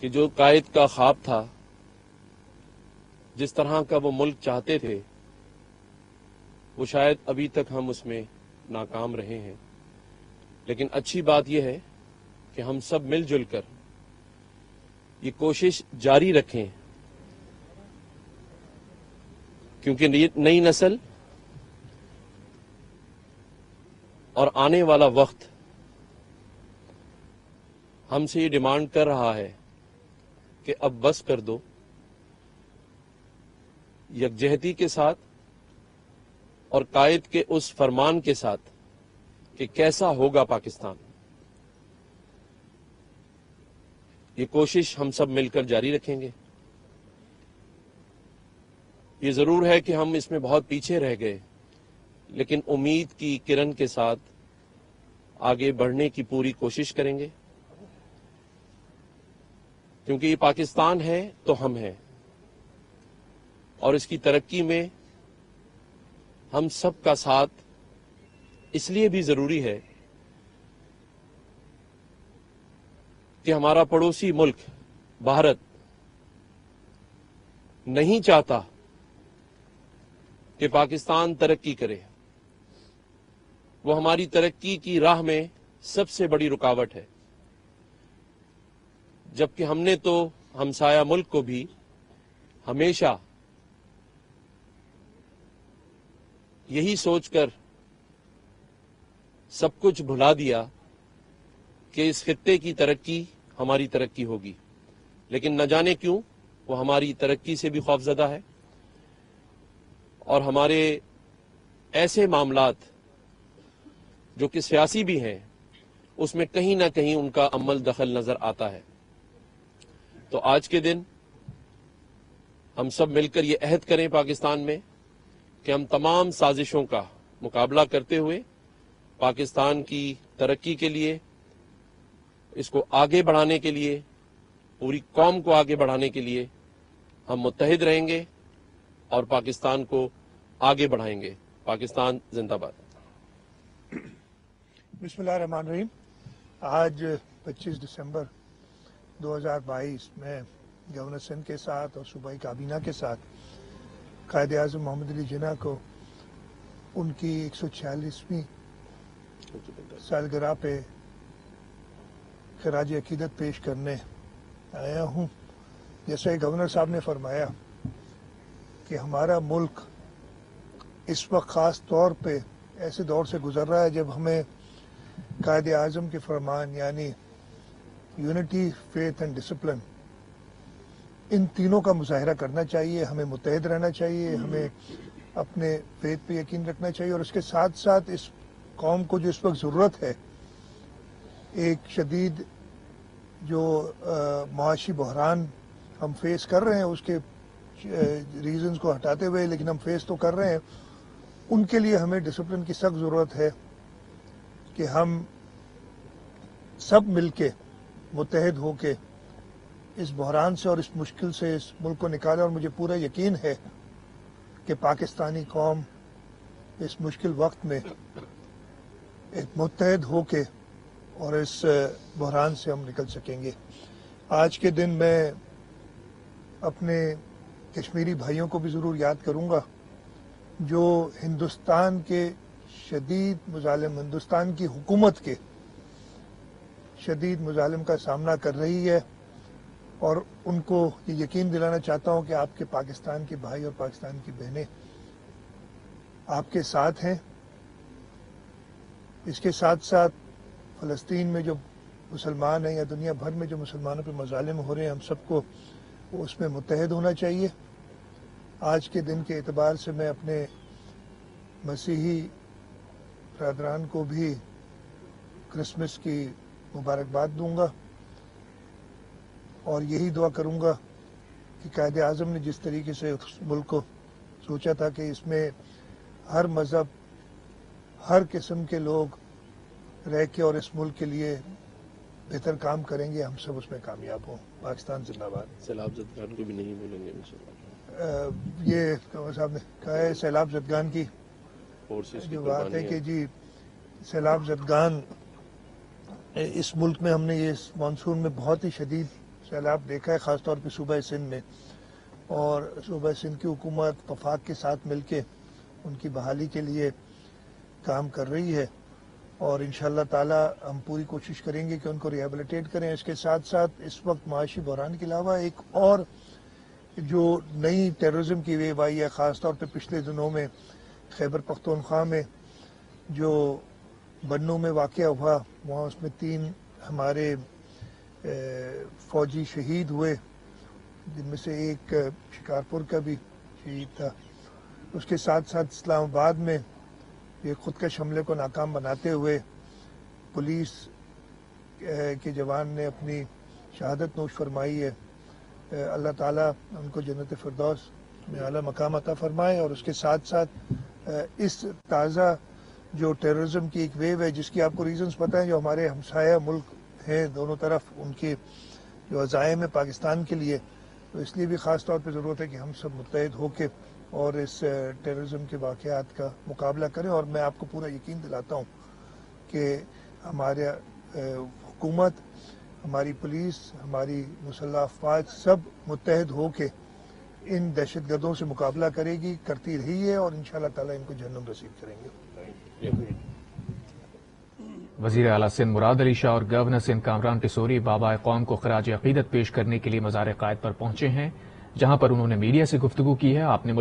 کہ جو قائد کا خواب تھا، جس طرح کا وہ ملک چاہتے تھے، وہ شاید ابھی تک ہم اس میں ناکام رہے ہیں. لیکن اچھی بات یہ ہے کہ ہم سب مل جل کر یہ کوشش جاری رکھیں، کیونکہ نئی نسل اور آنے والا وقت ہم سے یہ ڈیمانڈ کر رہا ہے کہ اب بس کر دو. یکجہتی کے ساتھ اور قائد کے اس فرمان کے ساتھ کہ کیسا ہوگا پاکستان، یہ کوشش ہم سب مل کر جاری رکھیں گے. یہ ضرور ہے کہ ہم اس میں بہت پیچھے رہ گئے، لیکن امید کی کرن کے ساتھ آگے بڑھنے کی پوری کوشش کریں گے، کیونکہ یہ پاکستان ہے تو ہم ہیں، اور اس کی ترقی میں ہم سب کا ساتھ اس لیے بھی ضروری ہے کہ ہمارا پڑوسی ملک بھارت نہیں چاہتا کہ پاکستان ترقی کرے. وہ ہماری ترقی کی راہ میں سب سے بڑی رکاوٹ ہے، جبکہ ہم نے تو ہمسایہ ملک کو بھی ہمیشہ یہی سوچ کر سب کچھ بھلا دیا کہ اس خطے کی ترقی ہماری ترقی ہوگی. لیکن نہ جانے کیوں وہ ہماری ترقی سے بھی خوفزدہ ہے، اور ہمارے ایسے معاملات جو کہ سیاسی بھی ہیں اس میں کہیں نہ کہیں ان کا عمل دخل نظر آتا ہے. تو آج کے دن ہم سب مل کر یہ عہد کریں پاکستان میں کہ ہم تمام سازشوں کا مقابلہ کرتے ہوئے پاکستان کی ترقی کے لیے، اس کو آگے بڑھانے کے لیے، پوری قوم کو آگے بڑھانے کے لیے ہم متحد رہیں گے اور پاکستان کو آگے بڑھائیں گے. پاکستان زندہ باد. بسم اللہ الرحمن الرحیم. آج 25 دسمبر 2022 میں گورنر سندھ کے ساتھ اور صوبائی کابینہ کے ساتھ قائد اعظم محمد علی جناح کو ان کی 146ویں سالگرہ پہ خراج عقیدت پیش کرنے آیا ہوں. جیسے گورنر صاحب نے فرمایا کہ ہمارا ملک اس وقت خاص طور پہ ایسے دور سے گزر رہا ہے جب ہمیں قائد اعظم کے فرمان یعنی یونٹی، فیتھ اینڈ ڈسپلن، ان تینوں کا مظاہرہ کرنا چاہیے. ہمیں متحد رہنا چاہیے، ہمیں اپنے فیتھ پہ یقین رکھنا چاہیے، اور اس کے ساتھ ساتھ اس قوم کو جو اس وقت ضرورت ہے، ایک شدید جو معاشی بحران ہم فیس کر رہے ہیں، اس کے ریزنز کو ہٹاتے ہوئے لیکن ہم فیس تو کر رہے ہیں، ان کے لیے ہمیں ڈسپلن کی سخت ضرورت ہے کہ ہم سب مل کے متحد ہو کے اس بحران سے اور اس مشکل سے اس ملک کو نکالیں. اور مجھے پورا یقین ہے کہ پاکستانی قوم اس مشکل وقت میں ایک متحد ہو کے اور اس بحران سے ہم نکل سکیں گے. آج کے دن میں اپنے کشمیری بھائیوں کو بھی ضرور یاد کروں گا جو ہندوستان کے شدید مظالم، ہندوستان کی حکومت کے شدید مظالم کا سامنا کر رہی ہے، اور ان کو یہ یقین دلانا چاہتا ہوں کہ آپ کے پاکستان کے بھائی اور پاکستان کی بہنیں آپ کے ساتھ ہیں. اس کے ساتھ ساتھ فلسطین میں جو مسلمان ہیں یا دنیا بھر میں جو مسلمانوں پہ مظالم ہو رہے ہیں، ہم سب کو اس میں متحد ہونا چاہیے. آج کے دن کے اعتبار سے میں اپنے مسیحی برادران کو بھی کرسمس کی مبارکباد دوں گا، اور یہی دعا کروں گا کہ قائد اعظم نے جس طریقے سے اس ملک کو سوچا تھا کہ اس میں ہر مذہب، ہر قسم کے لوگ رہ کے اور اس ملک کے لیے بہتر کام کریں گے، ہم سب اس میں کامیاب ہوں. پاکستان زندہ باد. سیلاب زدگان کو بھی نہیں بولیں گے انشاءاللہ. یہ گورنر صاحب نے کہا ہے سیلاب زدگان کی جو بات ہے کہ جی سیلاب زدگان اس ملک میں ہم نے یہ مانسون میں بہت ہی شدید سیلاب دیکھا ہے خاص طور پہ صوبہ سندھ میں، اور صوبہ سندھ کی حکومت وفاق کے ساتھ مل کے ان کی بحالی کے لیے کام کر رہی ہے، اور انشاءاللہ تعالی ہم پوری کوشش کریں گے کہ ان کو ریہیبلیٹیٹ کریں۔ اس کے ساتھ ساتھ اس وقت معاشی بحران کے علاوہ ایک اور جو نئی ٹیررزم کی ویو آئی ہے، خاص طور پہ پچھلے دنوں میں خیبر پختونخوا میں جو بنوں میں واقعہ ہوا، وہاں اس میں 3 ہمارے فوجی شہید ہوئے، جن میں سے ایک شکارپور کا بھی شہید تھا۔ اس کے ساتھ ساتھ اسلام آباد میں یہ خودکش حملے کو ناکام بناتے ہوئے پولیس کے جوان نے اپنی شہادت نوش فرمائی ہے۔ اللہ تعالیٰ ان کو جنت فردوس میں اعلیٰ مقام عطا فرمائے، اور اس کے ساتھ ساتھ اس تازہ جو ٹیررزم کی ایک ویو ہے جس کی آپ کو ریزنز پتہ ہیں، جو ہمارے ہمسایہ ملک ہیں دونوں طرف، ان کے جو عزائم ہے پاکستان کے لیے، تو اس لیے بھی خاص طور پہ ضرورت ہے کہ ہم سب متحد ہو کے اور اس ٹیررزم کے واقعات کا مقابلہ کریں۔ اور میں آپ کو پورا یقین دلاتا ہوں کہ ہمارے حکومت، ہماری پولیس، ہماری مسلح افواج سب متحد ہو کے ان دہشت گردوں سے مقابلہ کرے گی، کرتی رہی ہے، اور انشاءاللہ تعالیٰ ان کو جہنم رسید کریں گے۔ وزیر اعلیٰ سندھ مراد علی شاہ اور گورنر سندھ کامران ٹیسوری بابا قوم کو خراج عقیدت پیش کرنے کے لیے مزار قائد پر پہنچے ہیں، جہاں پر انہوں نے میڈیا سے گفتگو کی ہے۔ آپ نے